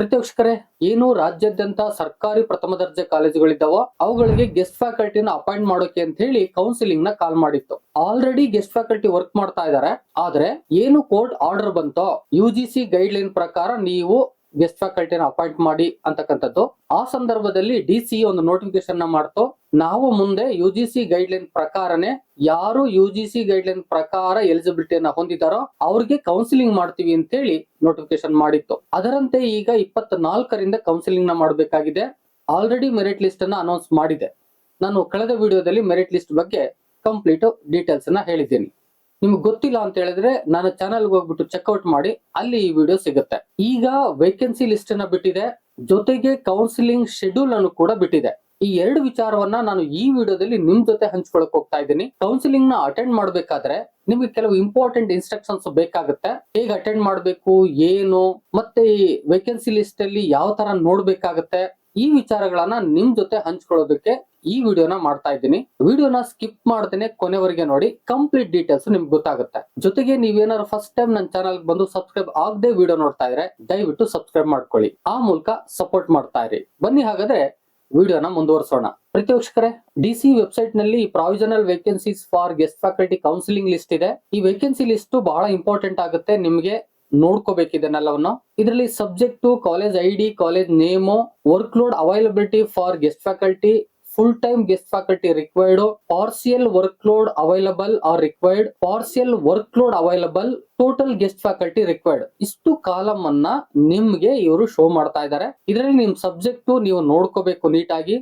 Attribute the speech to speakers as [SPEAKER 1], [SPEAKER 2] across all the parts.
[SPEAKER 1] ಪ್ರತಿವೀಕ್ಷಕರೇ, ಏನು ರಾಜ್ಯಾದ್ಯಂತ ಸರ್ಕಾರಿ ಪ್ರಥಮ ದರ್ಜೆ ಕಾಲೇಜುಗಳಿದ್ದಾವೋ ಅವುಗಳಿಗೆ ಗೆಸ್ಟ್ ಫ್ಯಾಕಲ್ಟಿನ ಅಪಾಯಿಂಟ್ ಮಾಡೋಕೆ ಅಂತ ಹೇಳಿ ಕೌನ್ಸಿಲಿಂಗ್ ನ ಕಾಲ್ ಮಾಡಿತ್ತು. ಆಲ್ರೆಡಿ ಗೆಸ್ಟ್ ಫ್ಯಾಕಲ್ಟಿ ವರ್ಕ್ ಮಾಡ್ತಾ ಇದ್ದಾರೆ. ಆದ್ರೆ ಏನು ಕೋರ್ಟ್ ಆರ್ಡರ್ ಬಂತೋ UGC ಗೈಡ್ ಲೈನ್ ಪ್ರಕಾರ ನೀವು ಗೆಸ್ಟ್ ಫ್ಯಾಕಲ್ಟಿನ ಅಪಾಯಿಂಟ್ ಮಾಡಿ ಅಂತಕ್ಕಂಥದ್ದು, ಆ ಸಂದರ್ಭದಲ್ಲಿ DC ಒಂದು ನೋಟಿಫಿಕೇಶನ್ ನ ಮಾಡ್ತು. ನಾವು ಮುಂದೆ UGC ಗೈಡ್ ಲೈನ್ ಪ್ರಕಾರನೇ ಯಾರು UGC ಗೈಡ್ ಲೈನ್ ಪ್ರಕಾರ ಎಲಿಜಿಬಿಲಿಟಿಯನ್ನ ಹೊಂದಿದಾರೋ ಅವ್ರಿಗೆ ಕೌನ್ಸಿಲಿಂಗ್ ಮಾಡ್ತೀವಿ ಅಂತ ಹೇಳಿ ನೋಟಿಫಿಕೇಶನ್ ಮಾಡಿತ್ತು. ಅದರಂತೆ ಈಗ 24ರಿಂದ ಕೌನ್ಸಿಲಿಂಗ್ ನ ಮಾಡಬೇಕಾಗಿದೆ. ಆಲ್ರೆಡಿ ಮೆರಿಟ್ ಲಿಸ್ಟ್ ಅನ್ನ ಅನೌನ್ಸ್ ಮಾಡಿದೆ. ನಾನು ಕಳೆದ ವಿಡಿಯೋದಲ್ಲಿ ಮೆರಿಟ್ ಲಿಸ್ಟ್ ಬಗ್ಗೆ ಕಂಪ್ಲೀಟ್ ಡೀಟೇಲ್ಸ್ ಅನ್ನ ಹೇಳಿದ್ದೀನಿ. ನಿಮ್ಗೆ ಗೊತ್ತಿಲ್ಲ ಅಂತ ಹೇಳಿದ್ರೆ ನಾನು ಚಾನಲ್ಗೆ ಹೋಗ್ಬಿಟ್ಟು ಚೆಕ್ಔಟ್ ಮಾಡಿ, ಅಲ್ಲಿ ಈ ವಿಡಿಯೋ ಸಿಗುತ್ತೆ. ಈಗ ವೇಕೆನ್ಸಿ ಲಿಸ್ಟ್ ಅನ್ನ ಬಿಟ್ಟಿದೆ, ಜೊತೆಗೆ ಕೌನ್ಸಿಲಿಂಗ್ ಶೆಡ್ಯೂಲ್ ಅನ್ನು ಕೂಡ ಬಿಟ್ಟಿದೆ. ಈ ಎರಡು ವಿಚಾರವನ್ನ ನಾನು ಈ ವಿಡಿಯೋದಲ್ಲಿ ನಿಮ್ ಜೊತೆ ಹಂಚ್ಕೊಳಕ್ ಹೋಗ್ತಾ ಇದ್ದೀನಿ. ಕೌನ್ಸಿಲಿಂಗ್ ನ ಅಟೆಂಡ್ ಮಾಡ್ಬೇಕಾದ್ರೆ ನಿಮ್ಗೆ ಕೆಲವು ಇಂಪಾರ್ಟೆಂಟ್ ಇನ್ಸ್ಟ್ರಕ್ಷನ್ಸ್ ಬೇಕಾಗುತ್ತೆ. ಹೇಗೆ ಅಟೆಂಡ್ ಮಾಡ್ಬೇಕು, ಏನು, ಮತ್ತೆ ಈ ವೇಕೆನ್ಸಿ ಲಿಸ್ಟ್ ಅಲ್ಲಿ ಯಾವ ತರ ನೋಡ್ಬೇಕಾಗತ್ತೆ, ಈ ವಿಚಾರಗಳನ್ನ ನಿಮ್ ಜೊತೆ ಹಂಚ್ಕೊಳ್ಳೋದಕ್ಕೆ ಈ ವಿಡಿಯೋನ ಮಾಡ್ತಾ ಇದ್ದೀನಿ. ವಿಡಿಯೋನ ಸ್ಕಿಪ್ ಮಾಡ್ದೇನೆ ಕೊನೆವರೆಗೆ ನೋಡಿ, ಕಂಪ್ಲೀಟ್ ಡೀಟೇಲ್ಸ್ ನಿಮ್ಗೆ ಗೊತ್ತಾಗುತ್ತೆ. ಜೊತೆಗೆ ನೀವೇನಾದ್ರು ಫಸ್ಟ್ ಟೈಮ್ ನನ್ನ ಚಾನಲ್ ಬಂದು ಸಬ್ಸ್ಕ್ರೈಬ್ ಆಗದೆ ವಿಡಿಯೋ ನೋಡ್ತಾ ಇದ್ರೆ ದಯವಿಟ್ಟು ಸಬ್ಸ್ಕ್ರೈಬ್ ಮಾಡ್ಕೊಳ್ಳಿ. ಆ ಮೂಲಕ ಸಪೋರ್ಟ್ ಮಾಡ್ತಾ ಇರಿ. ಬನ್ನಿ ಹಾಗಾದ್ರೆ ವಿಡಿಯೋನ ಮುಂದುವರಿಸೋಣ. ಪ್ರತಿವೀಕ್ಷಕರೇ, DC ವೆಬ್ಸೈಟ್ ನಲ್ಲಿ provisional vacancies for guest faculty counselling list ಇದೆ. ಈ ವೇಕೆನ್ಸಿ ಲಿಸ್ಟ್ ಬಹಳ ಇಂಪಾರ್ಟೆಂಟ್ ಆಗುತ್ತೆ, ನಿಮ್ಗೆ ನೋಡ್ಕೋಬೇಕಿದೆಲ್ಲವನ್ನು. ಇದರಲ್ಲಿ subject, college ID, college name, workload availability for guest faculty, full time guest faculty required, partial workload available or required, partial workload available, total guest faculty required. ಇಷ್ಟು column ಅನ್ನ ನಿಮ್ಗೆ ಇವರು show ಮಾಡ್ತಾ ಇದ್ದಾರೆ. ಇದರಲ್ಲಿ ನಿಮ್ subject ನೀವು ನೋಡ್ಕೋಬೇಕು ನೀಟಾಗಿ.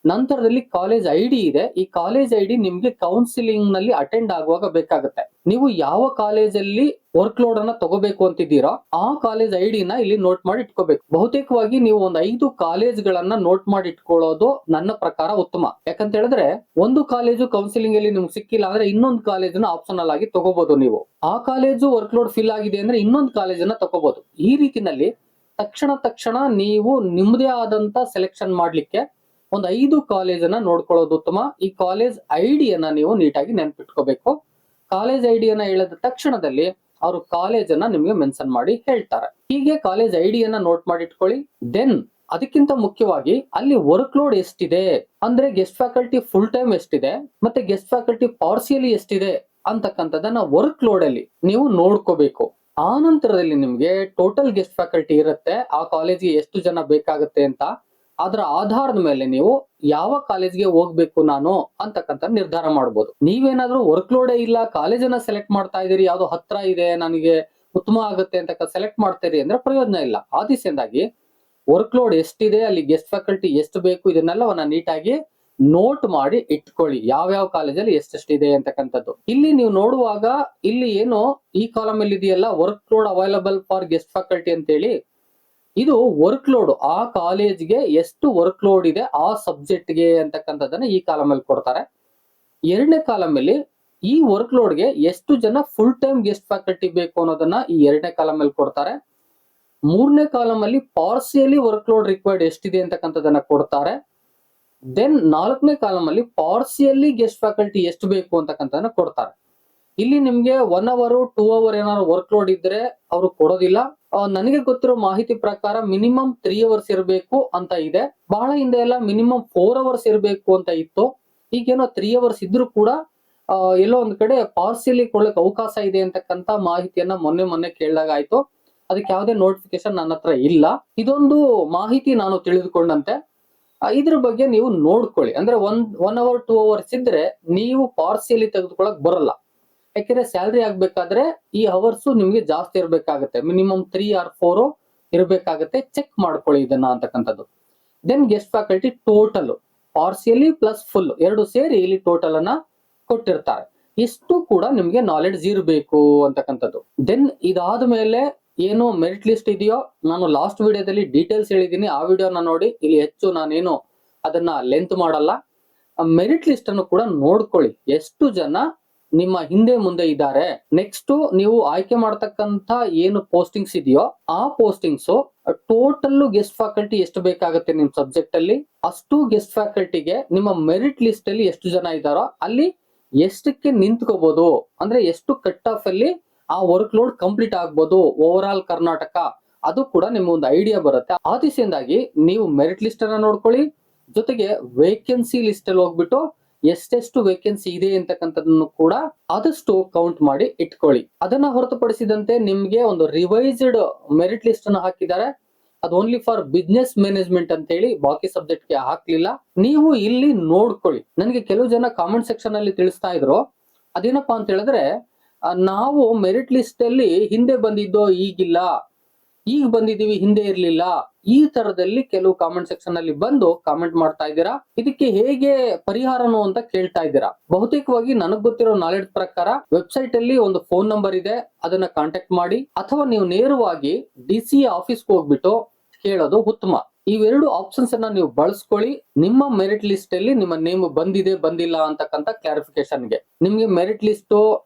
[SPEAKER 1] ನಂತರದಲ್ಲಿ ಕಾಲೇಜ್ ID ಇದೆ. ಈ ಕಾಲೇಜ್ ID ನಿಮ್ಗೆ ಕೌನ್ಸಿಲಿಂಗ್ ನಲ್ಲಿ ಅಟೆಂಡ್ ಆಗುವಾಗ ಬೇಕಾಗುತ್ತೆ. ನೀವು ಯಾವ ಕಾಲೇಜಲ್ಲಿ ವರ್ಕ್ ಲೋಡ್ ಅನ್ನ ತಗೋಬೇಕು ಅಂತಿದ್ದೀರಾ ಆ ಕಾಲೇಜ್ ID ನ ಇಲ್ಲಿ ನೋಟ್ ಮಾಡಿ ಇಟ್ಕೋಬೇಕು. ಬಹುತೇಕವಾಗಿ ನೀವು ಒಂದು 5 ಕಾಲೇಜ್ಗಳನ್ನ ನೋಟ್ ಮಾಡಿ ಇಟ್ಕೊಳ್ಳೋದು ನನ್ನ ಪ್ರಕಾರ ಉತ್ತಮ. ಯಾಕಂತ ಹೇಳಿದ್ರೆ ಒಂದು ಕಾಲೇಜು ಕೌನ್ಸಿಲಿಂಗ್ ಅಲ್ಲಿ ನಿಮ್ಗೆ ಸಿಕ್ಕಿಲ್ಲ ಅಂದ್ರೆ ಇನ್ನೊಂದು ಕಾಲೇಜನ್ನ ಆಪ್ಷನಲ್ ಆಗಿ ತಗೋಬಹುದು. ನೀವು ಆ ಕಾಲೇಜು ವರ್ಕ್ ಲೋಡ್ ಫಿಲ್ ಆಗಿದೆ ಅಂದ್ರೆ ಇನ್ನೊಂದು ಕಾಲೇಜನ್ನ ತಗೋಬಹುದು. ಈ ರೀತಿನಲ್ಲಿ ತಕ್ಷಣ ನೀವು ನಿಮ್ಮದೇ ಆದಂತ ಸೆಲೆಕ್ಷನ್ ಮಾಡ್ಲಿಕ್ಕೆ ಒಂದು 5 ಕಾಲೇಜನ್ನ ನೋಡ್ಕೊಳ್ಳೋದು ಉತ್ತಮ. ಈ ಕಾಲೇಜ್ ID ಯನ್ನ ನೀವು ನೀಟಾಗಿ ನೆನ್ಪಿಟ್ಕೋಬೇಕು. ಕಾಲೇಜ್ ID ಯನ್ನ ಹೇಳಿದ ತಕ್ಷಣದಲ್ಲಿ ಅವರು ಕಾಲೇಜನ್ನ ನಿಮ್ಗೆ ಮೆನ್ಷನ್ ಮಾಡಿ ಹೇಳ್ತಾರೆ. ಹೀಗೆ ಕಾಲೇಜ್ ID ಯನ್ನ ನೋಟ್ ಮಾಡಿ ಇಟ್ಕೊಳ್ಳಿ. ದೆನ್ ಅದಕ್ಕಿಂತ ಮುಖ್ಯವಾಗಿ ಅಲ್ಲಿ ವರ್ಕ್ ಲೋಡ್ ಎಷ್ಟಿದೆ ಅಂದ್ರೆ ಗೆಸ್ಟ್ ಫ್ಯಾಕಲ್ಟಿ ಫುಲ್ ಟೈಮ್ ಎಷ್ಟಿದೆ ಮತ್ತೆ ಗೆಸ್ಟ್ ಫ್ಯಾಕಲ್ಟಿ ಪಾರ್ಸಿಯಲಿ ಎಷ್ಟಿದೆ ಅಂತಕ್ಕಂಥದ್ದನ್ನ ವರ್ಕ್ ಲೋಡ್ ಅಲ್ಲಿ ನೀವು ನೋಡ್ಕೋಬೇಕು. ಆ ನಂತರದಲ್ಲಿ ನಿಮ್ಗೆ ಟೋಟಲ್ ಗೆಸ್ಟ್ ಫ್ಯಾಕಲ್ಟಿ ಇರುತ್ತೆ, ಆ ಕಾಲೇಜಿಗೆ ಎಷ್ಟು ಜನ ಬೇಕಾಗುತ್ತೆ ಅಂತ. ಅದರ ಆಧಾರದ ಮೇಲೆ ನೀವು ಯಾವ ಕಾಲೇಜ್ಗೆ ಹೋಗ್ಬೇಕು ನಾನು ಅಂತಕ್ಕಂಥ ನಿರ್ಧಾರ ಮಾಡಬಹುದು. ನೀವೇನಾದ್ರೂ ವರ್ಕ್ ಲೋಡೇ ಇಲ್ಲ, ಕಾಲೇಜನ್ನ ಸೆಲೆಕ್ಟ್ ಮಾಡ್ತಾ ಇದೀರಿ, ಯಾವ್ದೋ ಹತ್ರ ಇದೆ ನನಗೆ ಉತ್ತಮ ಆಗುತ್ತೆ ಅಂತ ಸೆಲೆಕ್ಟ್ ಮಾಡ್ತೀರಿ ಅಂದ್ರೆ ಪ್ರಯೋಜನ ಇಲ್ಲ. ಆ ದಿಸೆಯಿಂದಾಗಿ ವರ್ಕ್ ಲೋಡ್ ಎಷ್ಟಿದೆ, ಅಲ್ಲಿ ಗೆಸ್ಟ್ ಫ್ಯಾಕಲ್ಟಿ ಎಷ್ಟು ಬೇಕು, ಇದನ್ನೆಲ್ಲವನ್ನ ನೀಟಾಗಿ ನೋಟ್ ಮಾಡಿ ಇಟ್ಕೊಳ್ಳಿ. ಯಾವ ಕಾಲೇಜಲ್ಲಿ ಎಷ್ಟೆಷ್ಟಿದೆ ಅಂತಕ್ಕಂಥದ್ದು. ಇಲ್ಲಿ ನೀವು ನೋಡುವಾಗ ಇಲ್ಲಿ ಏನು ಈ ಕಾಲಮ್ ಅಲ್ಲಿ ಇದೆಯಲ್ಲ, work load available for guest faculty ಅಂತ ಹೇಳಿ, ಇದು ವರ್ಕ್ ಲೋಡ್ ಆ ಕಾಲೇಜ್ಗೆ ಎಷ್ಟು ವರ್ಕ್ ಲೋಡ್ ಇದೆ ಆ ಸಬ್ಜೆಕ್ಟ್ ಗೆ ಅಂತಕ್ಕಂಥದ್ದನ್ನ ಈ ಕಾಲಮ್ ಅಲ್ಲಿ ಕೊಡ್ತಾರೆ. ಎರಡನೇ ಕಾಲಮ್ ಅಲ್ಲಿ ಈ ವರ್ಕ್ ಲೋಡ್ಗೆ ಎಷ್ಟು ಜನ ಫುಲ್ ಟೈಮ್ ಗೆಸ್ಟ್ ಫ್ಯಾಕಲ್ಟಿ ಬೇಕು ಅನ್ನೋದನ್ನ ಈ ಎರಡನೇ ಕಾಲಮ್ ಅಲ್ಲಿ ಕೊಡ್ತಾರೆ. ಮೂರನೇ ಕಾಲಮ್ ಅಲ್ಲಿ ಪಾರ್ಸಿಯಲಿ ವರ್ಕ್ ಲೋಡ್ ರಿಕ್ವೈರ್ಡ್ ಎಷ್ಟಿದೆ ಅಂತಕ್ಕಂಥದ್ದನ್ನ ಕೊಡ್ತಾರೆ. ದೆನ್ 4ನೇ ಕಾಲಮ್ ಅಲ್ಲಿ ಪಾರ್ಸಿಯಲಿ ಗೆಸ್ಟ್ ಫ್ಯಾಕಲ್ಟಿ ಎಷ್ಟು ಬೇಕು ಅಂತಕ್ಕಂಥದ್ದನ್ನ ಕೊಡ್ತಾರೆ. ಇಲ್ಲಿ ನಿಮ್ಗೆ 1 hour 2 hour ಏನಾದ್ರು ವರ್ಕ್ ಲೋಡ್ ಇದ್ರೆ ಅವರು ಕೊಡೋದಿಲ್ಲ. ನನಗೆ ಗೊತ್ತಿರೋ ಮಾಹಿತಿ ಪ್ರಕಾರ ಮಿನಿಮಮ್ 3 hours ಇರಬೇಕು ಅಂತ ಇದೆ. ಬಹಳ ಹಿಂದೆ ಎಲ್ಲ ಮಿನಿಮಮ್ 4 hours ಇರಬೇಕು ಅಂತ ಇತ್ತು. ಈಗೇನೋ 3 hours ಇದ್ರೂ ಕೂಡ ಎಲ್ಲೋ ಒಂದ್ ಕಡೆ ಪಾರ್ಸಿಯಲಿ ಕೊಡ್ಲಿಕ್ಕೆ ಅವಕಾಶ ಇದೆ ಅಂತಕ್ಕಂತ ಮಾಹಿತಿಯನ್ನ ಮೊನ್ನೆ ಕೇಳಿದಾಗ ಆಯ್ತು. ಅದಕ್ಕೆ ಯಾವುದೇ ನೋಟಿಫಿಕೇಶನ್ ನನ್ನ ಹತ್ರ ಇಲ್ಲ. ಇದೊಂದು ಮಾಹಿತಿ ನಾನು ತಿಳಿದುಕೊಂಡಂತೆ. ಇದ್ರ ಬಗ್ಗೆ ನೀವು ನೋಡ್ಕೊಳ್ಳಿ. ಅಂದ್ರೆ 1 hour 2 hours ಇದ್ರೆ ನೀವು ಪಾರ್ಸಿಯಲಿ ತೆಗೆದುಕೊಳ್ಳಕ್ ಬರಲ್ಲ. ಯಾಕಂದ್ರೆ ಸ್ಯಾಲ್ರಿ ಆಗ್ಬೇಕಾದ್ರೆ ಈ ಅವರ್ಸ್ ನಿಮ್ಗೆ ಜಾಸ್ತಿ ಇರ್ಬೇಕಾಗತ್ತೆ. ಮಿನಿಮಮ್ 3 or 4 ಇರ್ಬೇಕಾಗತ್ತೆ. ಚೆಕ್ ಮಾಡ್ಕೊಳ್ಳಿ ಇದನ್ನ ಅಂತಕ್ಕಂಥದ್ದು. Then guest faculty total partially plus full ಎರಡು ಸೇರಿ ಇಲ್ಲಿ ಟೋಟಲ್ ಅನ್ನ ಕೊಟ್ಟಿರ್ತಾರೆ. ಇಷ್ಟು ಕೂಡ ನಿಮ್ಗೆ ನಾಲೆಡ್ಜ್ ಇರಬೇಕು ಅಂತಕ್ಕಂಥದ್ದು. ದೆನ್ ಇದಾದ ಮೇಲೆ ಏನು ಮೆರಿಟ್ ಲಿಸ್ಟ್ ಇದೆಯೋ ನಾನು ಲಾಸ್ಟ್ ವಿಡಿಯೋದಲ್ಲಿ ಡೀಟೇಲ್ಸ್ ಹೇಳಿದೀನಿ. ಆ ವಿಡಿಯೋನ ನೋಡಿ. ಇಲ್ಲಿ ಹೆಚ್ಚು ನಾನೇನು ಅದನ್ನ ಲೆಂತ್ ಮಾಡಲ್ಲ. ಮೆರಿಟ್ ಲಿಸ್ಟ್ ಅನ್ನು ಕೂಡ ನೋಡ್ಕೊಳ್ಳಿ, ಎಷ್ಟು ಜನ ನಿಮ್ಮ ಹಿಂದೆ ಮುಂದೆ ಇದ್ದಾರೆ. ನೆಕ್ಸ್ಟ್ ನೀವು ಆಯ್ಕೆ ಮಾಡತಕ್ಕಂತ ಏನು ಪೋಸ್ಟಿಂಗ್ಸ್ ಇದೆಯೋ ಆ ಪೋಸ್ಟಿಂಗ್ಸ್ ಟೋಟಲ್ ಗೆಸ್ಟ್ ಫ್ಯಾಕಲ್ಟಿ ಎಷ್ಟು ಬೇಕಾಗುತ್ತೆ ನಿಮ್ ಸಬ್ಜೆಕ್ಟ್ ಅಲ್ಲಿ, ಅಷ್ಟು ಗೆಸ್ಟ್ ಫ್ಯಾಕಲ್ಟಿಗೆ ನಿಮ್ಮ ಮೆರಿಟ್ ಲಿಸ್ಟ್ ಅಲ್ಲಿ ಎಷ್ಟು ಜನ ಇದ್ದಾರೋ ಅಲ್ಲಿ ಎಷ್ಟಕ್ಕೆ ನಿಂತ್ಕೋಬಹುದು, ಅಂದ್ರೆ ಎಷ್ಟು ಕಟ್ ಆಫ್ ಅಲ್ಲಿ ಆ ವರ್ಕ್ ಲೋಡ್ ಕಂಪ್ಲೀಟ್ ಆಗ್ಬೋದು ಓವರ್ ಆಲ್ ಕರ್ನಾಟಕ ಅದು ಕೂಡ ನಿಮ್ಗೆ ಒಂದು ಐಡಿಯಾ ಬರುತ್ತೆ. ಆ ದಿಸೆಯಿಂದಾಗಿ ನೀವು ಮೆರಿಟ್ ಲಿಸ್ಟ್ ಅನ್ನ ನೋಡ್ಕೊಳ್ಳಿ, ಜೊತೆಗೆ ವೇಕೆನ್ಸಿ ಲಿಸ್ಟ್ ಅಲ್ಲಿ ಹೋಗ್ಬಿಟ್ಟು ಎಷ್ಟೆಷ್ಟು ವೇಕೆನ್ಸಿ ಇದೆ ಅಂತಕ್ಕಂಥದ್ದನ್ನು ಕೂಡ ಆದಷ್ಟು ಕೌಂಟ್ ಮಾಡಿ ಇಟ್ಕೊಳ್ಳಿ. ಅದನ್ನ ಹೊರತುಪಡಿಸಿದಂತೆ ನಿಮ್ಗೆ ಒಂದು ರಿವೈಸ್ಡ್ ಮೆರಿಟ್ ಲಿಸ್ಟ್ ಅನ್ನು ಹಾಕಿದ್ದಾರೆ, ಅದು ಓನ್ಲಿ ಫಾರ್ ಬಿಸ್ನೆಸ್ ಮ್ಯಾನೇಜ್ಮೆಂಟ್ ಅಂತ ಹೇಳಿ, ಬಾಕಿ ಸಬ್ಜೆಕ್ಟ್ ಗೆ ಹಾಕ್ಲಿಲ್ಲ. ನೀವು ಇಲ್ಲಿ ನೋಡ್ಕೊಳ್ಳಿ. ನನಗೆ ಕೆಲವು ಜನ ಕಾಮೆಂಟ್ ಸೆಕ್ಷನ್ ಅಲ್ಲಿ ತಿಳಿಸ್ತಾ ಇದ್ರು, ಅದೇನಪ್ಪಾ ಅಂತ ಹೇಳಿದ್ರೆ ನಾವು ಮೆರಿಟ್ ಲಿಸ್ಟ್ ಅಲ್ಲಿ ಹಿಂದೆ ಬಂದಿದ್ದೋ ಈಗಿಲ್ಲ, ಈಗ ಬಂದಿದೀವಿ ಹಿಂದೆ ಇರ್ಲಿಲ್ಲ, ಈ ತರದಲ್ಲಿ ಕೆಲವು ಕಾಮೆಂಟ್ ಸೆಕ್ಷನ್ ಅಲ್ಲಿ ಬಂದು ಕಾಮೆಂಟ್ ಮಾಡ್ತಾ ಇದ್ದೀರಾ. ಇದಕ್ಕೆ ಹೇಗೆ ಪರಿಹಾರನು ಅಂತ ಕೇಳ್ತಾ ಇದ್ದೀರಾ. ಬಹುತೇಕವಾಗಿ ನನಗ್ ಗೊತ್ತಿರೋ ನಾಲೆಡ್ಜ್ ಪ್ರಕಾರ ವೆಬ್ಸೈಟ್ ಅಲ್ಲಿ ಒಂದು ಫೋನ್ ನಂಬರ್ ಇದೆ, ಅದನ್ನ ಕಾಂಟ್ಯಾಕ್ಟ್ ಮಾಡಿ, ಅಥವಾ ನೀವು ನೇರವಾಗಿ ಡಿಸಿ ಆಫೀಸ್ಗೆ ಹೋಗ್ಬಿಟ್ಟು ಕೇಳೋದು ಉತ್ತಮ. ಇವೆರಡು ಆಪ್ಷನ್ಸ್ ಅನ್ನ ನೀವು ಬಳಸ್ಕೊಳ್ಳಿ. ನಿಮ್ಮ ಮೆರಿಟ್ ಲಿಸ್ಟ್ ಅಲ್ಲಿ ನಿಮ್ಮ ನೇಮ್ ಬಂದಿದೆ ಬಂದಿಲ್ಲ ಅಂತಕ್ಕಂಥ ಕ್ಲಾರಿಫಿಕೇಶನ್ಗೆ. ನಿಮ್ಗೆ ಮೆರಿಟ್ ಲಿಸ್ಟ್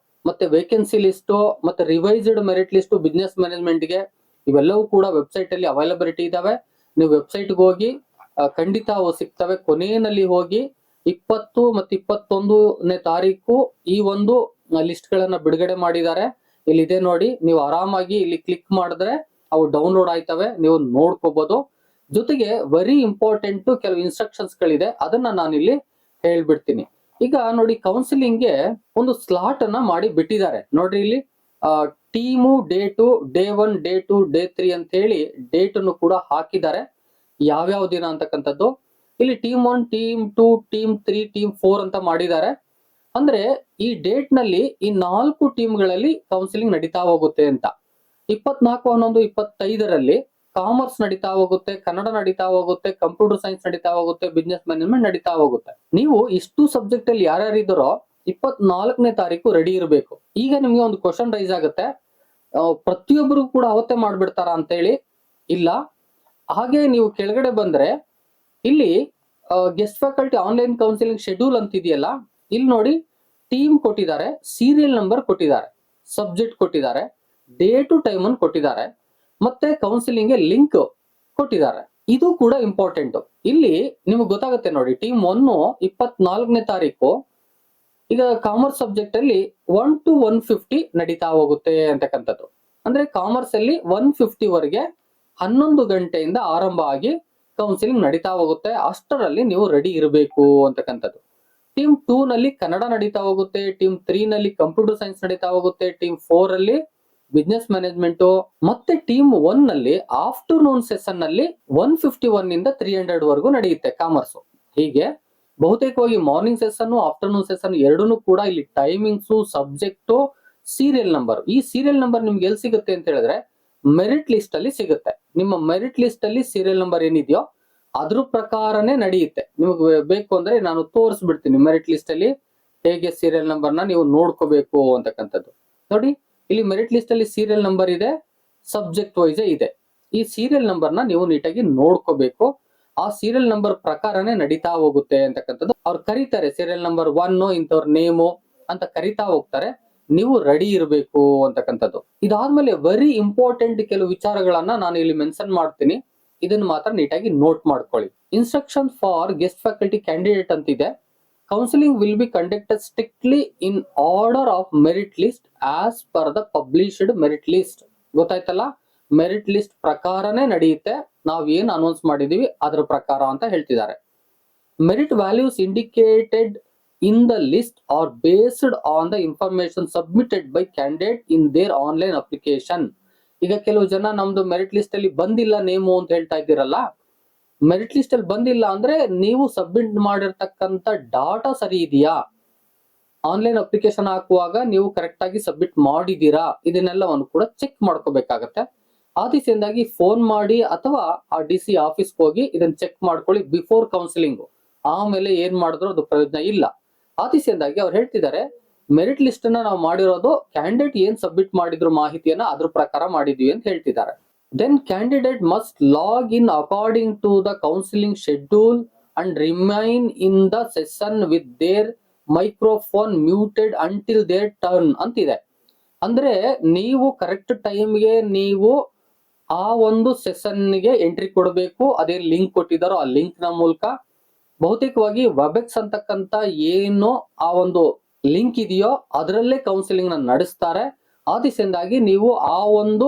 [SPEAKER 1] ಮತ್ತೆ ವೇಕೆನ್ಸಿ ಲಿಸ್ಟ್ ಮತ್ತೆ revised merit list business management ಗೆ ಇವೆಲ್ಲವೂ ಕೂಡ ವೆಬ್ಸೈಟ್ ಅಲ್ಲಿ ಅವೈಲಬಿಲಿಟಿ ಇದಾವೆ. ನೀವು ವೆಬ್ಸೈಟ್ಗೆ ಹೋಗಿ ಖಂಡಿತ ಅವು ಸಿಗ್ತವೆ. ಕೊನೆಯಲ್ಲಿ ಹೋಗಿ 20 ಮತ್ತು 21ನೇ ತಾರೀಕು ಈ ಒಂದು ಲಿಸ್ಟ್ ಗಳನ್ನ ಬಿಡುಗಡೆ ಮಾಡಿದ್ದಾರೆ. ಇಲ್ಲಿದೆ ನೋಡಿ, ನೀವು ಆರಾಮಾಗಿ ಇಲ್ಲಿ ಕ್ಲಿಕ್ ಮಾಡಿದ್ರೆ ಅವು ಡೌನ್ಲೋಡ್ ಆಯ್ತವೆ, ನೀವು ನೋಡ್ಕೋಬಹುದು. ಜೊತೆಗೆ ವೆರಿ ಇಂಪಾರ್ಟೆಂಟ್ ಕೆಲವು ಇನ್ಸ್ಟ್ರಕ್ಷನ್ಸ್ ಗಳಿದೆ, ಅದನ್ನ ನಾನಿಲ್ಲಿ ಹೇಳ್ಬಿಡ್ತೀನಿ. ಈಗ ನೋಡಿ, ಕೌನ್ಸಿಲಿಂಗ್ ಗೆ ಒಂದು ಸ್ಲಾಟ್ ಅನ್ನ ಮಾಡಿ ಬಿಟ್ಟಿದ್ದಾರೆ ನೋಡ್ರಿ. ಇಲ್ಲಿ team date day 1, day 2, day 3 ಅಂತ ಹೇಳಿ ಡೇಟ್ ಅನ್ನು ಕೂಡ ಹಾಕಿದ್ದಾರೆ, ಯಾವ್ಯಾವ ದಿನ ಅಂತಕ್ಕಂಥದ್ದು. ಇಲ್ಲಿ ಟೀಮ್ 1, ಟೀಮ್ 2, ಟೀಮ್ 3, ಟೀಮ್ 4 ಅಂತ ಮಾಡಿದ್ದಾರೆ. ಅಂದ್ರೆ ಈ ಡೇಟ್ ನಲ್ಲಿ ಈ 4 ಟೀಮ್ಗಳಲ್ಲಿ ಕೌನ್ಸಿಲಿಂಗ್ ನಡೀತಾ ಹೋಗುತ್ತೆ ಅಂತ. 24/11/25ರಲ್ಲಿ ಕಾಮರ್ಸ್ ನಡೀತಾ ಹೋಗುತ್ತೆ, ಕನ್ನಡ ನಡೀತಾ ಹೋಗುತ್ತೆ, ಕಂಪ್ಯೂಟರ್ ಸೈನ್ಸ್ ನಡೀತಾ ಹೋಗುತ್ತೆ, ಬಿಸ್ನೆಸ್ ಮ್ಯಾನೇಜ್ಮೆಂಟ್ ನಡೀತಾ ಹೋಗುತ್ತೆ. ನೀವು ಇಷ್ಟು ಸಬ್ಜೆಕ್ಟ್ ಅಲ್ಲಿ ಯಾರ್ಯಾರಿದ್ದಾರೋ 24ನೇ ತಾರೀಕು ರೆಡಿ ಇರಬೇಕು. ಈಗ ನಿಮ್ಗೆ ಒಂದು ಕ್ವಶನ್ ರೈಸ್ ಆಗುತ್ತೆ, ಪ್ರತಿಯೊಬ್ಬರು ಕೂಡ ಅವತ್ತೇ ಮಾಡ್ಬಿಡ್ತಾರ ಅಂತ ಹೇಳಿ. ಇಲ್ಲ, ಹಾಗೆ ನೀವು ಕೆಳಗಡೆ ಬಂದ್ರೆ ಇಲ್ಲಿ guest faculty online counselling schedule ಅಂತ ಇದೆಯಲ್ಲ, ಇಲ್ಲಿ ನೋಡಿ ಟೀಮ್ ಕೊಟ್ಟಿದ್ದಾರೆ, ಸೀರಿಯಲ್ ನಂಬರ್ ಕೊಟ್ಟಿದ್ದಾರೆ, ಸಬ್ಜೆಕ್ಟ್ ಕೊಟ್ಟಿದ್ದಾರೆ, ಡೇಟು ಟೈಮ್ ಅನ್ನು ಕೊಟ್ಟಿದ್ದಾರೆ, ಮತ್ತೆ ಕೌನ್ಸಿಲಿಂಗ್ ಗೆ ಲಿಂಕ್ ಕೊಟ್ಟಿದ್ದಾರೆ. ಇದು ಕೂಡ ಇಂಪಾರ್ಟೆಂಟ್. ಇಲ್ಲಿ ನಿಮ್ಗೆ ಗೊತ್ತಾಗುತ್ತೆ ನೋಡಿ, ಟೀಮ್ 1 24ನೇ ತಾರೀಕು ಈಗ ಕಾಮರ್ಸ್ ಸಬ್ಜೆಕ್ಟ್ ಅಲ್ಲಿ 1 to 150 ನಡೀತಾ ಹೋಗುತ್ತೆ ಅಂತಕ್ಕಂಥದ್ದು. ಅಂದ್ರೆ ಕಾಮರ್ಸ್ ಅಲ್ಲಿ 150 ವರೆಗೆ 11 ಗಂಟೆಯಿಂದ ಆರಂಭ ಆಗಿ ಕೌನ್ಸಿಲಿಂಗ್ ನಡೀತಾ ಹೋಗುತ್ತೆ. ಅಷ್ಟರಲ್ಲಿ ನೀವು ರೆಡಿ ಇರಬೇಕು ಅಂತಕ್ಕಂಥದ್ದು. ಟೀಮ್ 2 ನಲ್ಲಿ ಕನ್ನಡ ನಡೀತಾ ಹೋಗುತ್ತೆ, ಟೀಮ್ 3 ನಲ್ಲಿ ಕಂಪ್ಯೂಟರ್ ಸೈನ್ಸ್ ನಡೀತಾ ಹೋಗುತ್ತೆ, ಟೀಮ್ 4 ಅಲ್ಲಿ ಬಿಸ್ನೆಸ್ ಮ್ಯಾನೇಜ್ಮೆಂಟ್, ಮತ್ತೆ ಟೀಮ್ 1 ನಲ್ಲಿ ಆಫ್ಟರ್ನೂನ್ ಸೆಷನ್ ನಲ್ಲಿ 151 ಇಂದ 300 ವರೆಗೂ ನಡೆಯುತ್ತೆ ಕಾಮರ್ಸ್. ಹೀಗೆ ಬಹುತೇಕವಾಗಿ ಮಾರ್ನಿಂಗ್ ಸೆಷನ್, ಆಫ್ಟರ್ನೂನ್ ಸೆಷನ್ ಎರಡೂ ಕೂಡ ಇಲ್ಲಿ ಟೈಮಿಂಗ್ಸ್, ಸಬ್ಜೆಕ್ಟ್, ಸೀರಿಯಲ್ ನಂಬರ್. ಈ ಸೀರಿಯಲ್ ನಂಬರ್ ನಿಮ್ಗೆ ಎಲ್ಲಿ ಸಿಗುತ್ತೆ ಅಂತ ಹೇಳಿದ್ರೆ ಮೆರಿಟ್ ಲಿಸ್ಟ್ ಅಲ್ಲಿ ಸಿಗುತ್ತೆ. ನಿಮ್ಮ ಮೆರಿಟ್ ಲಿಸ್ಟ್ ಅಲ್ಲಿ ಸೀರಿಯಲ್ ನಂಬರ್ ಏನಿದೆಯೋ ಅದ್ರ ಪ್ರಕಾರನೇ ನಡೆಯುತ್ತೆ. ನಿಮಗೆ ಬೇಕು ಅಂದ್ರೆ ನಾನು ತೋರಿಸ್ಬಿಡ್ತೀನಿ ಮೆರಿಟ್ ಲಿಸ್ಟ್ ಅಲ್ಲಿ ಹೇಗೆ ಸೀರಿಯಲ್ ನಂಬರ್ ನ ನೀವು ನೋಡ್ಕೋಬೇಕು ಅಂತಕ್ಕಂಥದ್ದು. ನೋಡಿ, ಇಲ್ಲಿ ಮೆರಿಟ್ ಲಿಸ್ಟ್ ಅಲ್ಲಿ ಸೀರಿಯಲ್ ನಂಬರ್ ಇದೆ, ಸಬ್ಜೆಕ್ಟ್ ವೈಸ್ ಇದೆ. ಈ ಸೀರಿಯಲ್ ನಂಬರ್ ನ ನೀವು ನೀಟಾಗಿ ನೋಡ್ಕೋಬೇಕು. ಆ ಸೀರಿಯಲ್ ನಂಬರ್ ಪ್ರಕಾರನೇ ನಡೀತಾ ಹೋಗುತ್ತೆ ಅಂತಕ್ಕಂಥದ್ದು. ಅವ್ರು ಕರೀತಾರೆ ಸೀರಿಯಲ್ ನಂಬರ್ 1 ಇಂಥವ್ರ ನೇಮು ಅಂತ ಕರೀತಾ ಹೋಗ್ತಾರೆ. ನೀವು ರೆಡಿ ಇರಬೇಕು ಅಂತಕ್ಕಂಥದ್ದು. ಇದಾದ್ಮೇಲೆ ವೆರಿ ಇಂಪಾರ್ಟೆಂಟ್ ಕೆಲವು ವಿಚಾರಗಳನ್ನ ನಾನು ಇಲ್ಲಿ ಮೆನ್ಷನ್ ಮಾಡ್ತೀನಿ, ಇದನ್ನ ಮಾತ್ರ ನೀಟಾಗಿ ನೋಟ್ ಮಾಡ್ಕೊಳ್ಳಿ. Instruction for guest faculty candidate ಅಂತಿದೆ. Counselling will be conducted strictly in order of merit list as per the published merit list. ಗೊತ್ತಾಯ್ತಲ್ಲ, ಮೆರಿಟ್ ಲಿಸ್ಟ್ ಪ್ರಕಾರನೇ ನಡೆಯುತ್ತೆ. ನಾವ್ ಏನ್ ಅನೌನ್ಸ್ ಮಾಡಿದೀವಿ ಅದ್ರ ಪ್ರಕಾರ ಅಂತ ಹೇಳ್ತಿದ್ದಾರೆ. Merit values indicated in the list are based on the information submitted by candidate in their online application. ಈಗ ಕೆಲವು ಜನ ನಮ್ದು ಮೆರಿಟ್ ಲಿಸ್ಟ್ ಅಲ್ಲಿ ಬಂದಿಲ್ಲ ನೇಮು ಅಂತ ಹೇಳ್ತಾ ಇದ್ದೀರಲ್ಲ, ಮೆರಿಟ್ ಲಿಸ್ಟ್ ಅಲ್ಲಿ ಬಂದಿಲ್ಲ ಅಂದ್ರೆ ನೀವು ಸಬ್ಮಿಟ್ ಮಾಡಿರ್ತಕ್ಕಂಥ ಡಾಟಾ ಸರಿ ಇದೆಯಾ, ಆನ್ಲೈನ್ ಅಪ್ಲಿಕೇಶನ್ ಹಾಕುವಾಗ ನೀವು ಕರೆಕ್ಟ್ ಆಗಿ ಸಬ್ಮಿಟ್ ಮಾಡಿದೀರಾ, ಇದನ್ನೆಲ್ಲವನ್ನು ಕೂಡ ಚೆಕ್ ಮಾಡ್ಕೋಬೇಕಾಗತ್ತೆ. ಆ ದಿಸೆಯಿಂದಾಗಿ ಫೋನ್ ಮಾಡಿ ಅಥವಾ ಆ ಡಿಸಿ ಆಫೀಸ್ಗೆ ಹೋಗಿ ಇದನ್ನ ಚೆಕ್ ಮಾಡ್ಕೊಳ್ಳಿ ಬಿಫೋರ್ ಕೌನ್ಸಿಲಿಂಗ್. ಆಮೇಲೆ ಏನ್ ಮಾಡಿದ್ರು ಅದು ಪ್ರಯೋಜನ ಇಲ್ಲ. ಆ ದಿಸೆಯಿಂದಾಗಿ ಅವ್ರು ಹೇಳ್ತಿದ್ದಾರೆ ಮೆರಿಟ್ ಲಿಸ್ಟ್ ಅನ್ನ ನಾವು ಮಾಡಿರೋದು ಕ್ಯಾಂಡಿಡೇಟ್ ಏನ್ ಸಬ್ಮಿಟ್ ಮಾಡಿದ್ರು ಮಾಹಿತಿಯನ್ನ ಅದ್ರ ಪ್ರಕಾರ ಮಾಡಿದ್ವಿ ಅಂತ ಹೇಳ್ತಿದ್ದಾರೆ. Then candidate must log in according to the counselling schedule and remain in the session with their microphone muted until their turn ಅಂತಿದೆ. ಅಂದ್ರೆ ನೀವು ಕರೆಕ್ಟ್ ಟೈಮ್ಗೆ ನೀವು ಆ ಒಂದು ಸೆಷನ್ಗೆ ಎಂಟ್ರಿ ಕೊಡಬೇಕು. ಅದೇ ಲಿಂಕ್ ಕೊಟ್ಟಿದ್ದಾರೋ ಆ ಲಿಂಕ್ ನ ಮೂಲಕ. ಬಹುತೇಕವಾಗಿ ವೆಬೆಕ್ಸ್ ಅಂತಕ್ಕಂತ ಏನು ಆ ಒಂದು ಲಿಂಕ್ ಇದೆಯೋ ಅದರಲ್ಲೇ ಕೌನ್ಸಿಲಿಂಗ್ ನ ನಡೆಸ್ತಾರೆ. ಆ ದಿಸೆಯಿಂದಾಗಿ ನೀವು ಆ ಒಂದು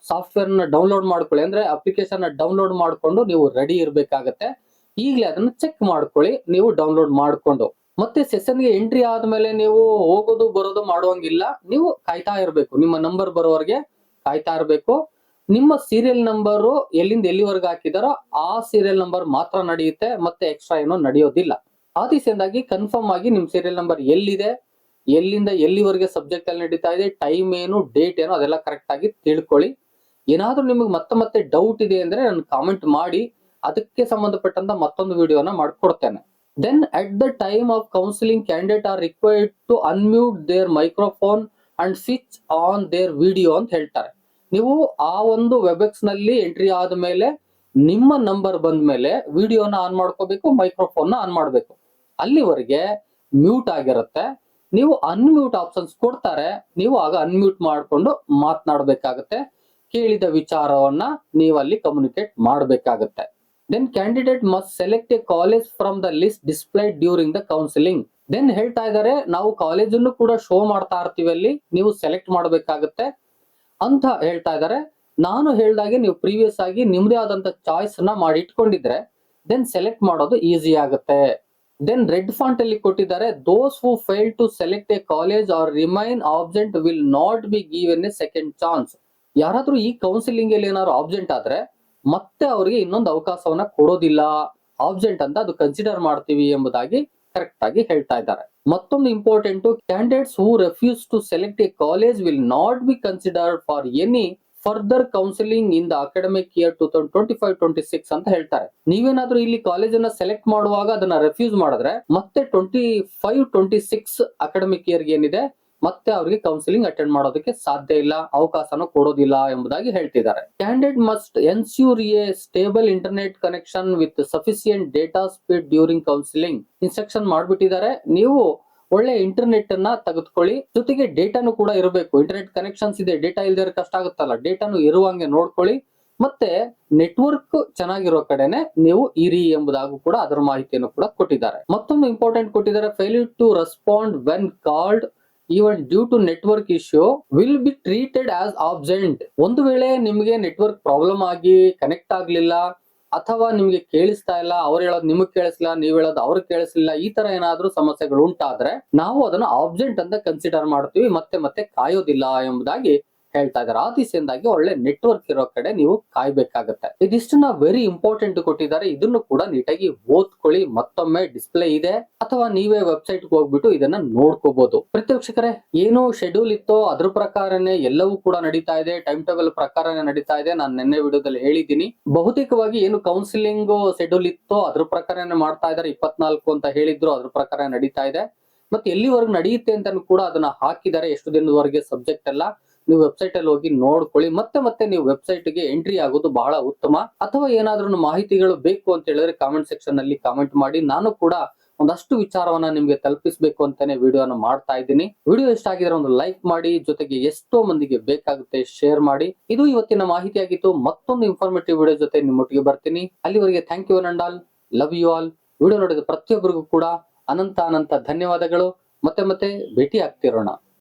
[SPEAKER 1] ಸಾಫ್ಟ್ವೇರ್ ನ ಡೌನ್ಲೋಡ್ ಮಾಡ್ಕೊಳ್ಳಿ, ಅಂದ್ರೆ ಅಪ್ಲಿಕೇಶನ್ ನ ಡೌನ್ಲೋಡ್ ಮಾಡ್ಕೊಂಡು ನೀವು ರೆಡಿ ಇರ್ಬೇಕಾಗತ್ತೆ. ಈಗಲೇ ಅದನ್ನ ಚೆಕ್ ಮಾಡ್ಕೊಳ್ಳಿ ನೀವು ಡೌನ್ಲೋಡ್ ಮಾಡ್ಕೊಂಡು. ಮತ್ತೆ ಸೆಷನ್ಗೆ ಎಂಟ್ರಿ ಆದ್ಮೇಲೆ ನೀವು ಹೋಗೋದು ಬರೋದು ಮಾಡುವಂಗಿಲ್ಲ, ನೀವು ಕಾಯ್ತಾ ಇರ್ಬೇಕು, ನಿಮ್ಮ ನಂಬರ್ ಬರೋವರೆಗೆ ಕಾಯ್ತಾ ಇರ್ಬೇಕು. ನಿಮ್ಮ ಸೀರಿಯಲ್ ನಂಬರ್ ಎಲ್ಲಿಂದ ಎಲ್ಲಿವರೆಗೆ ಹಾಕಿದಾರೋ ಆ ಸೀರಿಯಲ್ ನಂಬರ್ ಮಾತ್ರ ನಡೆಯುತ್ತೆ, ಮತ್ತೆ ಎಕ್ಸ್ಟ್ರಾ ಏನೋ ನಡೆಯೋದಿಲ್ಲ. ಆದಿಸೆಂದಾಗಿ ಕನ್ಫರ್ಮ್ ಆಗಿ ನಿಮ್ ಸೀರಿಯಲ್ ನಂಬರ್ ಎಲ್ಲಿದೆ, ಎಲ್ಲಿಂದ ಎಲ್ಲಿವರೆಗೆ ಸಬ್ಜೆಕ್ಟ್ ಅಲ್ಲಿ ನಡೀತಾ ಇದೆ, ಟೈಮ್ ಏನು, ಡೇಟ್ ಏನು, ಅದೆಲ್ಲ ಕರೆಕ್ಟ್ ಆಗಿ ತಿಳ್ಕೊಳ್ಳಿ. ಏನಾದ್ರೂ ನಿಮಗೆ ಮತ್ತೆ ಡೌಟ್ ಇದೆ ಅಂದ್ರೆ ನನ್ ಕಾಮೆಂಟ್ ಮಾಡಿ, ಅದಕ್ಕೆ ಸಂಬಂಧಪಟ್ಟಂತ ಮತ್ತೊಂದು ವಿಡಿಯೋನ ಮಾಡ್ಕೊಡ್ತೇನೆ. Then at the time of counselling candidate are required to unmute their microphone and switch on their video ಅಂತ ಹೇಳ್ತಾರೆ. ನೀವು ಆ ಒಂದು ವೆಬ್ಎಕ್ಸ್ ನಲ್ಲಿ ಎಂಟ್ರಿ ಆದ್ಮೇಲೆ ನಿಮ್ಮ ನಂಬರ್ ಬಂದ ಮೇಲೆ ವಿಡಿಯೋನ ಆನ್ ಮಾಡ್ಕೋಬೇಕು, ಮೈಕ್ರೋಫೋನ್ ನ ಆನ್ ಮಾಡ್ಬೇಕು. ಅಲ್ಲಿವರೆಗೆ ಮ್ಯೂಟ್ ಆಗಿರುತ್ತೆ. ನೀವು ಅನ್ಮ್ಯೂಟ್ ಆಪ್ಷನ್ಸ್ ಕೊಡ್ತಾರೆ, ನೀವು ಆಗ ಅನ್ಮ್ಯೂಟ್ ಮಾಡ್ಕೊಂಡು ಮಾತನಾಡಬೇಕಾಗತ್ತೆ. ಕೇಳಿದ ವಿಚಾರವನ್ನ ನೀವು ಅಲ್ಲಿ ಕಮ್ಯುನಿಕೇಟ್ ಮಾಡಬೇಕಾಗತ್ತೆ. Then candidate must select a college from the list displayed during the counselling. Then ಹೇಳ್ತಾ ಇದ್ದಾರೆ, ನಾವು ಕಾಲೇಜನ್ನು ಕೂಡ ಶೋ ಮಾಡ್ತಾ ಇರ್ತೀವಿ, ಅಲ್ಲಿ ನೀವು ಸೆಲೆಕ್ಟ್ ಮಾಡಬೇಕಾಗತ್ತೆ ಅಂತ ಹೇಳ್ತಾ ಇದ್ದಾರೆ. ನಾನು ಹೇಳ್ದಾಗೆ ನೀವು ಪ್ರೀವಿಯಸ್ ಆಗಿ ನಿಮ್ದೇ ಆದಂತ ಚಾಯ್ಸ್ ನ ಮಾಡಿ ಇಟ್ಕೊಂಡಿದ್ರೆ ದೆನ್ ಸೆಲೆಕ್ಟ್ ಮಾಡೋದು ಈಸಿ ಆಗುತ್ತೆ. ದೆನ್ ರೆಡ್ ಫಾಂಟ್ ಅಲ್ಲಿ ಕೊಟ್ಟಿದ್ದಾರೆ, those who fail to select a college or remain absent will not be given a second chance. ಯಾರಾದ್ರೂ ಈ ಕೌನ್ಸಿಲಿಂಗ್ ಅಲ್ಲಿ ಏನಾದ್ರು ಆಬ್ಸೆಂಟ್ ಆದ್ರೆ ಮತ್ತೆ ಅವರಿಗೆ ಇನ್ನೊಂದು ಅವಕಾಶವನ್ನ ಕೊಡೋದಿಲ್ಲ, ಆಬ್ಸೆಂಟ್ ಅಂತ ಅದು ಕನ್ಸಿಡರ್ ಮಾಡ್ತೀವಿ ಎಂಬುದಾಗಿ ಕರೆಕ್ಟ್ ಆಗಿ ಹೇಳ್ತಾ ಇದ್ದಾರೆ. ಮತ್ತೊಂದು important, candidates who refuse to select a college will not be considered for any further counselling in the academic year 2025-26 ಅಂತ ಹೇಳ್ತಾರೆ. ನೀವೇನಾದ್ರೂ ಇಲ್ಲಿ ಕಾಲೇಜನ್ನ ಸೆಲೆಕ್ಟ್ ಮಾಡುವಾಗ ಅದನ್ನ ರೆಫ್ಯೂಸ್ ಮಾಡಿದ್ರೆ ಮತ್ತೆ 25-26 ಅಕಾಡೆಮಿಕ್ ಇಯರ್ ಏನಿದೆ ಮತ್ತೆ ಅವರಿಗೆ ಕೌನ್ಸಿಲಿಂಗ್ ಅಟೆಂಡ್ ಮಾಡೋದಕ್ಕೆ ಸಾಧ್ಯ ಇಲ್ಲ, ಅವಕಾಶನ ಕೊಡೋದಿಲ್ಲ ಎಂಬುದಾಗಿ ಹೇಳ್ತಿದ್ದಾರೆ. Candidate must ensure a stable internet connection with sufficient data speed during counselling. Instruction ಮಾಡ್ಬಿಟ್ಟಿದ್ದಾರೆ, ನೀವು ಒಳ್ಳೆ ಇಂಟರ್ನೆಟ್ ಅನ್ನ ತೆಗೆದುಕೊಳ್ಳಿ, ಜೊತೆಗೆ ಡೇಟಾನು ಕೂಡ ಇರಬೇಕು. ಇಂಟರ್ನೆಟ್ ಕನೆಕ್ಷನ್ಸ್ ಇದೆ, ಡೇಟಾ ಇಲ್ದೇ ಕಷ್ಟ ಆಗುತ್ತಲ್ಲ, ಡೇಟಾನು ಇರುವಂಗೆ ನೋಡ್ಕೊಳ್ಳಿ. ಮತ್ತೆ ನೆಟ್ವರ್ಕ್ ಚೆನ್ನಾಗಿರೋ ಕಡೆನೆ ನೀವು ಇರಿ ಎಂಬುದಾಗೂ ಕೂಡ ಅದರ ಮಾಹಿತಿಯನ್ನು ಕೂಡ ಕೊಟ್ಟಿದ್ದಾರೆ. ಮತ್ತೊಂದು ಇಂಪಾರ್ಟೆಂಟ್ ಕೊಟ್ಟಿದ್ದಾರೆ, failure to respond when called even due to network issue will be treated as absent. ಒಂದು ವೇಳೆ ನಿಮಗೆ ನೆಟ್ವರ್ಕ್ ಪ್ರಾಬ್ಲಮ್ ಆಗಿ ಕನೆಕ್ಟ್ ಆಗ್ಲಿಲ್ಲ, ಅಥವಾ ನಿಮ್ಗೆ ಕೇಳಿಸ್ತಾ ಇಲ್ಲ, ಅವ್ರು ಹೇಳೋದು ನಿಮಗ್ ಕೇಳಿಸ್ಲಿಲ್ಲ, ನೀವ್ ಹೇಳೋದು ಅವ್ರಿಗೆ ಕೇಳಿಸ್ಲಿಲ್ಲ, ಈ ತರ ಏನಾದ್ರೂ ಸಮಸ್ಯೆಗಳು ಉಂಟಾದ್ರೆ ನಾವು ಅದನ್ನ ಆಬ್ಸೆಂಟ್ ಅಂತ ಕನ್ಸಿಡರ್ ಮಾಡ್ತೀವಿ, ಮತ್ತೆ ಕಾಯೋದಿಲ್ಲ ಎಂಬುದಾಗಿ ಹೇಳ್ತಾ ಇದ್ದಾರೆ. ಆ ದಿಸೆಯಿಂದಾಗಿ ಒಳ್ಳೆ ನೆಟ್ವರ್ಕ್ ಇರೋ ಕಡೆ ನೀವು ಕಾಯ್ಬೇಕಾಗತ್ತೆ. ಇದಿಷ್ಟನ್ನ ವೆರಿ ಇಂಪಾರ್ಟೆಂಟ್ ಕೊಟ್ಟಿದ್ದಾರೆ, ಇದನ್ನು ಕೂಡ ನೀಟಾಗಿ ಓದ್ಕೊಳ್ಳಿ. ಮತ್ತೊಮ್ಮೆ ಡಿಸ್ಪ್ಲೇ ಇದೆ, ಅಥವಾ ನೀವೇ ವೆಬ್ಸೈಟ್ ಹೋಗ್ಬಿಟ್ಟು ಇದನ್ನ ನೋಡ್ಕೋಬಹುದು. ಪ್ರೇಕ್ಷಕರೇ, ಏನು ಶೆಡ್ಯೂಲ್ ಇತ್ತೋ ಅದ್ರ ಪ್ರಕಾರನೇ ಎಲ್ಲವೂ ಕೂಡ ನಡೀತಾ ಇದೆ, ಟೈಮ್ ಟೇಬಲ್ ಪ್ರಕಾರನೇ ನಡೀತಾ ಇದೆ. ನಾನು ನಿನ್ನೆ ವಿಡಿಯೋದಲ್ಲಿ ಹೇಳಿದ್ದೀನಿ, ಬಹುತೇಕವಾಗಿ ಏನು ಕೌನ್ಸಿಲಿಂಗ್ ಶೆಡ್ಯೂಲ್ ಇತ್ತೋ ಅದ್ರ ಪ್ರಕಾರನೇ ಮಾಡ್ತಾ ಇದ್ದಾರೆ. 24 ಅಂತ ಹೇಳಿದ್ರು, ಅದ್ರ ಪ್ರಕಾರ ನಡೀತಾ ಇದೆ. ಮತ್ತೆ ಎಲ್ಲಿವರೆಗೂ ನಡೆಯುತ್ತೆ ಅಂತ ಕೂಡ ಅದನ್ನ ಹಾಕಿದ್ದಾರೆ, ಎಷ್ಟು ದಿನದವರೆಗೆ ಸಬ್ಜೆಕ್ಟ್ ಎಲ್ಲ ನೀವು ವೆಬ್ಸೈಟ್ ಅಲ್ಲಿ ಹೋಗಿ ನೋಡ್ಕೊಳ್ಳಿ. ಮತ್ತೆ ನೀವು ವೆಬ್ಸೈಟ್ ಗೆ ಎಂಟ್ರಿ ಆಗೋದು ಬಹಳ ಉತ್ತಮ. ಅಥವಾ ಏನಾದ್ರೂ ಮಾಹಿತಿಗಳು ಬೇಕು ಅಂತ ಹೇಳಿದ್ರೆ ಕಾಮೆಂಟ್ ಸೆಕ್ಷನ್ ನಲ್ಲಿ ಕಾಮೆಂಟ್ ಮಾಡಿ, ನಾನು ಕೂಡ ಒಂದಷ್ಟು ವಿಚಾರವನ್ನ ನಿಮ್ಗೆ ತಲುಪಿಸಬೇಕು ಅಂತಾನೆ ವಿಡಿಯೋನ ಮಾಡ್ತಾ ಇದ್ದೀನಿ. ವಿಡಿಯೋ ಇಷ್ಟ ಆಗಿದ್ರೆ ಒಂದು ಲೈಕ್ ಮಾಡಿ, ಜೊತೆಗೆ ಎಷ್ಟೋ ಮಂದಿಗೆ ಬೇಕಾಗುತ್ತೆ ಶೇರ್ ಮಾಡಿ. ಇದು ಇವತ್ತಿನ ಮಾಹಿತಿ ಆಗಿತ್ತು. ಮತ್ತೊಂದು ಇನ್ಫಾರ್ಮೇಟಿವ್ ವಿಡಿಯೋ ಜೊತೆ ನಿಮ್ಮೊಟ್ಟಿಗೆ ಬರ್ತೀನಿ. ಅಲ್ಲಿವರೆಗೆ thank you and all, love you all. Video ನೋಡಿದ ಪ್ರತಿಯೊಬ್ಬರಿಗೂ ಕೂಡ ಅನಂತ ಧನ್ಯವಾದಗಳು. ಮತ್ತೆ ಭೇಟಿ ಆಗ್ತಿರೋಣ.